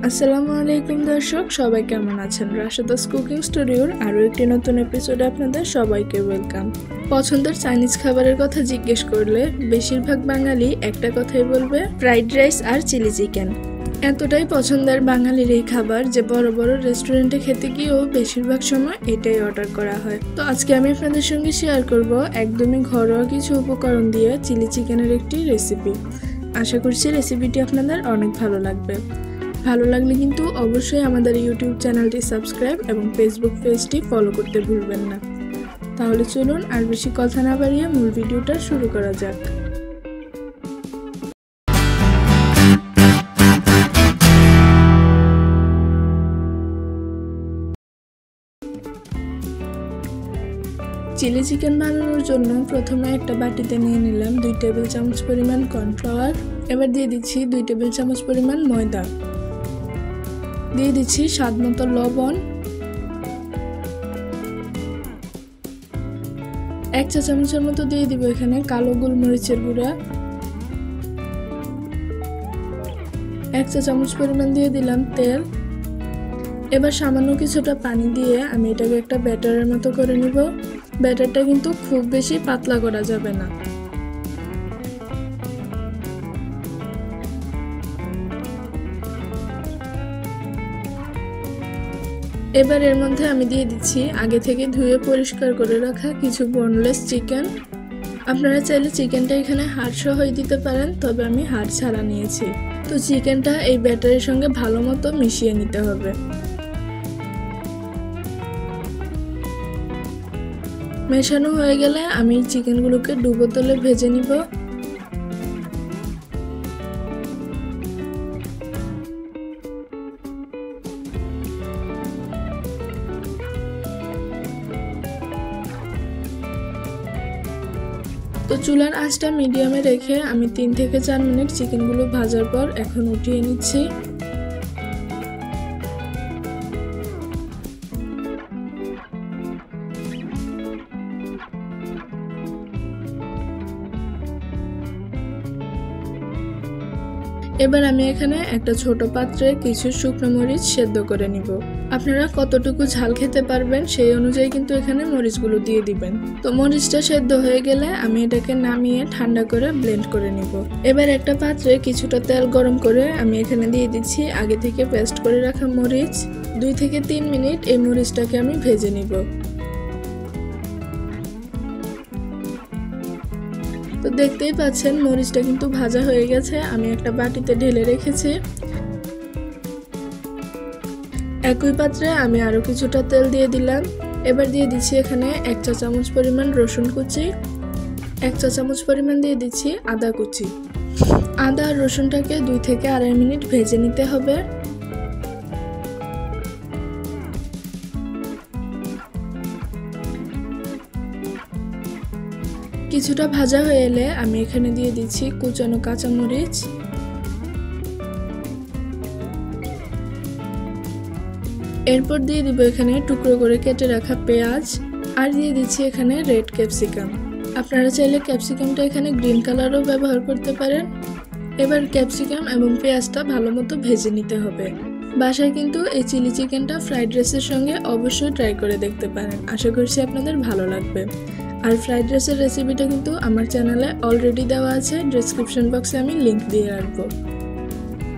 আসসালামু আলাইকুম দর্শক, সবাই কেমন আছেন? রাশেদাস কুকিং স্টুডিওর আরও একটি নতুন এপিসোডে আপনাদের সবাইকে ওয়েলকাম। পছন্দের চাইনিজ খাবারের কথা জিজ্ঞেস করলে বেশিরভাগ বাঙালি একটা কথাই বলবে, ফ্রাইড রাইস আর চিলি চিকেন। এতটাই পছন্দের বাঙালির এই খাবার যে বড় বড় রেস্টুরেন্টে খেতে গিয়েও বেশিরভাগ সময় এটাই অর্ডার করা হয়। তো আজকে আমি আপনাদের সঙ্গে শেয়ার করব একদমই ঘরোয়া কিছু উপকরণ দিয়ে চিলি চিকেনের একটি রেসিপি। আশা করছি রেসিপিটি আপনাদের অনেক ভালো লাগবে। ভালো লাগলে কিন্তু অবশ্যই আমাদের ইউটিউব চ্যানেলটি সাবস্ক্রাইব এবং ফেসবুক পেজটি ফলো করতে ভুলবেন না। তাহলে চলুন আর বেশি কথা না বাড়িয়ে মূল ভিডিওটা শুরু করা যাক। চিলি চিকেন বানানোর জন্য প্রথমে একটা বাটিতে নিয়ে নিলাম 2 টেবিল চামচ পরিমাণ কর্নফ্লাওয়ার। এবার দিয়ে দিচ্ছি 2 টেবিল চামচ পরিমাণ ময়দা। দিয়ে দিচ্ছি স্বাদ মতো লবণ, 1 চা চামচের মতো দিয়ে দিব এখানে কালো গোলমরিচের গুঁড়া, 1 চা চামচ পরিমাণ দিয়ে দিলাম তেল। এবার সামান্য কিছুটা পানি দিয়ে আমি এটাকে একটা ব্যাটারের মতো করে নিব। ব্যাটারটা কিন্তু খুব বেশি পাতলা করা যাবে না। এবার এর মধ্যে আমি দিয়ে দিচ্ছি আগে থেকে ধুয়ে পরিষ্কার করে রাখা কিছু বোনলেস চিকেন। আপনারা চাইলে চিকেনটা এখানে হাড় সহই দিতে পারেন, তবে আমি হাড় ছাড়া নিয়েছি। তো চিকেনটা এই ব্যাটারের সঙ্গে ভালো মতো মিশিয়ে নিতে হবে। মেশানো হয়ে গেলে আমি চিকেনগুলোকে ডুবো তেলে ভেজে নিব। তো চুলার আঁচটা মিডিয়ামে রেখে আমি 3 থেকে 4 মিনিট চিকেনগুলো ভাজার পর এখন উঠিয়ে নিচ্ছি। এবার আমি এখানে একটা ছোট পাত্রে কিছু শুকনো মরিচ সেদ্ধ করে নিব। আপনারা কতটুকু ঝাল খেতে পারবেন সেই অনুযায়ী কিন্তু এখানে মরিচগুলো দিয়ে দিবেন। তো মরিচটা সেদ্ধ হয়ে গেলে আমি এটাকে নামিয়ে ঠান্ডা করে ব্লেন্ড করে নিব। এবার একটা পাত্রে কিছুটা তেল গরম করে আমি এখানে দিয়ে দিচ্ছি আগে থেকে পেস্ট করে রাখা মরিচ। 2 থেকে 3 মিনিট এই মরিচটাকে আমি ভেজে নিব। তো দেখতেই পাচ্ছেন মরিচটা কিন্তু ভাজা হয়ে গেছে। আমি একটা বাটিতে ঢেলে রেখেছি। একই পাত্রে আমি আরো কিছুটা তেল দিয়ে দিলাম। এবার দিয়ে দিচ্ছি এখানে 1 চা চামচ পরিমাণ রসুন কুচি, 1 চা চামচ পরিমাণ দিয়ে দিচ্ছি আদা কুচি। আদা আর রসুনটাকে 2 থেকে 2.5 মিনিট ভেজে নিতে হবে। কিছুটা ভাজা হয়ে এলে আমি এখানে দিয়ে দিচ্ছি কুচানো কাঁচামরিচ, এরপর দিয়ে দিব এখানে টুকরো করে কেটে রাখা পেঁয়াজ, আর দিয়ে দিচ্ছি এখানে রেড ক্যাপসিকাম। আপনারা চাইলে ক্যাপসিকামটা এখানে গ্রিন কালারও ব্যবহার করতে পারেন। এবার ক্যাপসিকাম এবং পেঁয়াজটা ভালো মতো ভেজে নিতে হবে। বাসায় কিন্তু এই চিলি চিকেনটা ফ্রাইড রাইসের সঙ্গে অবশ্যই ট্রাই করে দেখতে পারেন। আশা করছি আপনাদের ভালো লাগবে। আর ফ্রাইড রাইসের রেসিপিটা কিন্তু আমার চ্যানেলে অলরেডি দেওয়া আছে, ডেসক্রিপশন বক্সে আমি লিংক দিয়ে রাখবো।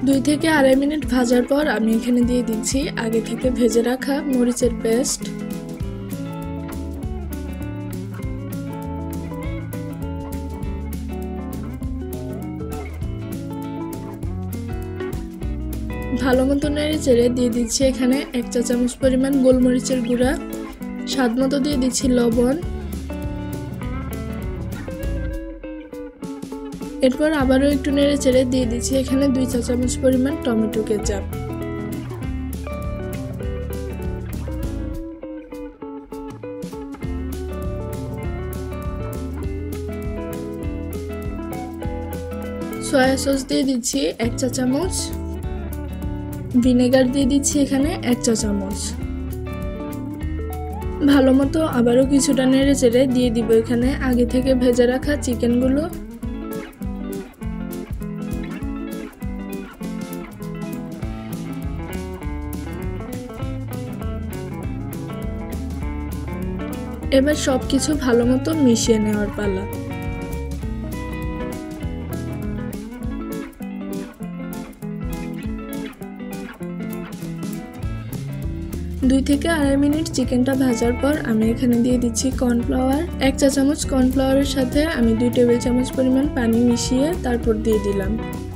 2 থেকে 2.5 মিনিট ভাজার পর আমি এখানে দিয়ে দিচ্ছি আগে থেকে ভেজে রাখা মরিচের পেস্ট। ভালো মতো নেড়ে চেড়ে দিয়ে দিচ্ছি এখানে 1 চা চামচ পরিমাণ গোলমরিচের গুঁড়া, স্বাদ মতো দিয়ে দিচ্ছি লবণ। এরপর আবারও একটু নেড়ে চেড়ে দিয়ে দিচ্ছি এখানে 2 চা চামচ পরিমাণ টমেটো কেচাপ। সয়া সস দিয়ে দিচ্ছি 1 চা চামচ, ভিনেগার দিয়ে দিচ্ছি এখানে 1 চা চামচ। ভালো মতো আবারও কিছুটা নেড়ে চেড়ে দিয়ে দিব এখানে আগে থেকে ভেজে রাখা চিকেনগুলো। এবার সবকিছু ভালো মতো মিশিয়ে নেওয়ার পালা। 2 থেকে 2.5 মিনিট চিকেনটা ভাজার পর আমি এখানে দিয়ে দিচ্ছি কর্নফ্লাওয়ার। 1 চা চামচ কর্নফ্লাওয়ারের সাথে আমি 2 টেবিল চামচ পরিমাণ পানি মিশিয়ে তারপর দিয়ে দিলাম।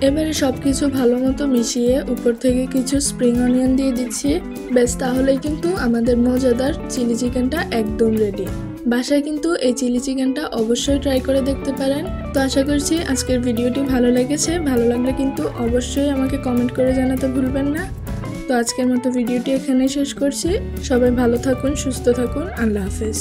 এবারে সবকিছু ভালো মতো মিশিয়ে উপর থেকে কিছু স্প্রিং অনিয়ন দিয়ে দিচ্ছি। বেশ, তাহলেই কিন্তু আমাদের মজাদার চিলি চিকেনটা একদম রেডি। বাসায় কিন্তু এই চিলি চিকেনটা অবশ্যই ট্রাই করে দেখতে পারেন। তো আশা করছি আজকের ভিডিওটি ভালো লেগেছে। ভালো লাগলে কিন্তু অবশ্যই আমাকে কমেন্ট করে জানাতে ভুলবেন না। তো আজকের মতো ভিডিওটি এখানেই শেষ করছি। সবাই ভালো থাকুন, সুস্থ থাকুন। আল্লাহ হাফেজ।